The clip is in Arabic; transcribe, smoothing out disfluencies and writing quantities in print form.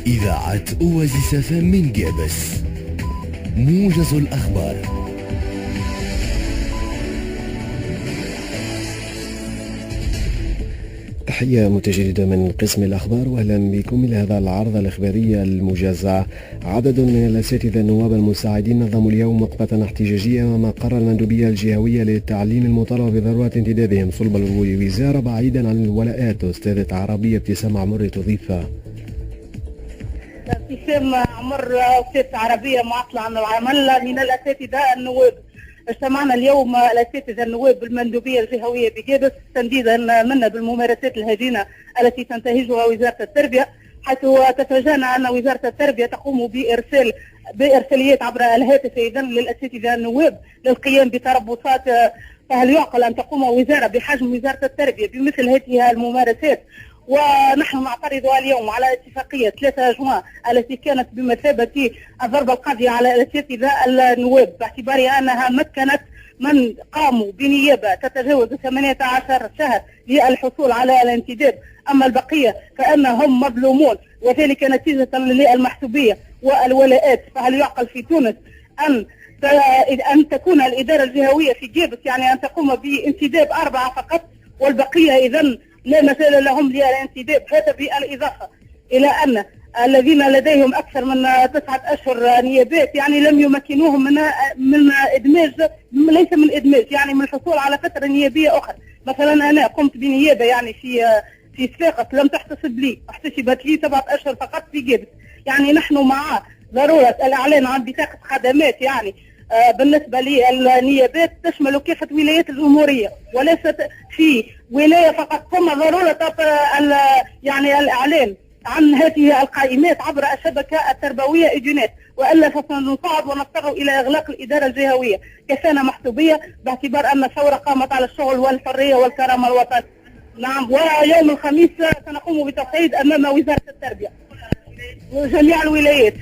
إذاعة أوازيس FM من جابس. موجز الأخبار. تحية متجددة من قسم الأخبار، وأهلا بكم إلى هذا العرض الإخباري الموجز. عدد من الأساتذة النواب المساعدين نظموا اليوم وقفة احتجاجية أمام مقر المندوبية الجهوية للتعليم المطالبة بضرورة انتدابهم صلب الوزارة بعيدا عن الولاءات. أستاذة عربية ابتسام عمر تضيف: ابتسام عمر أستاذة عربية معطلة عن العمل من الأساتذة النواب. اجتمعنا اليوم الأساتذة النواب بالمندوبية الجهوية بجابس تنديدا منا بالممارسات الهجينة التي تنتهجها وزارة التربية، حيث تفاجأنا أن وزارة التربية تقوم بإرساليات عبر الهاتف إذا للأساتذة النواب للقيام بتربصات. فهل يعقل أن تقوم وزارة بحجم وزارة التربية بمثل هذه الممارسات؟ ونحن نعترض اليوم على اتفاقية 3 جوان التي كانت بمثابة الضربة القاضية على الأساتذة النواب، باعتبار أنها مكنت من قاموا بنيابة تتجاوز 18 شهر للحصول على الانتداب، أما البقية فأنهم مظلومون وذلك نتيجة للمحسوبية والولاءات. فهل يعقل في تونس أن تكون الإدارة الجهوية في جابس يعني أن تقوم بانتداب 4 فقط والبقية إذن لا مجال لهم للانتداب؟ هذا بالإضافة إلى أن الذين لديهم أكثر من 9 أشهر نيابات يعني لم يمكنوهم من إدماج، ليس من إدماج يعني من الحصول على فترة نيابية أخرى. مثلا أنا قمت بنيابة يعني في صفاقس لم تحتسب لي، احتسبت لي 7 أشهر فقط في جابس. يعني نحن مع ضرورة الإعلان عن بطاقة خدمات يعني بالنسبة للنيابات تشمل كافة ولايات الجمهورية وليست في ولاية فقط، ثم ضرورة يعني الإعلان عن هذه القائمات عبر الشبكة التربوية إيجينات، وإلا فسنصعد ونضطر إلى إغلاق الإدارة الجهوية كسنة محسوبية باعتبار أن الثورة قامت على الشغل والحرية والكرامة الوطنية. نعم، ويوم الخميس سنقوم بتصعيد أمام وزارة التربية وجميع الولايات.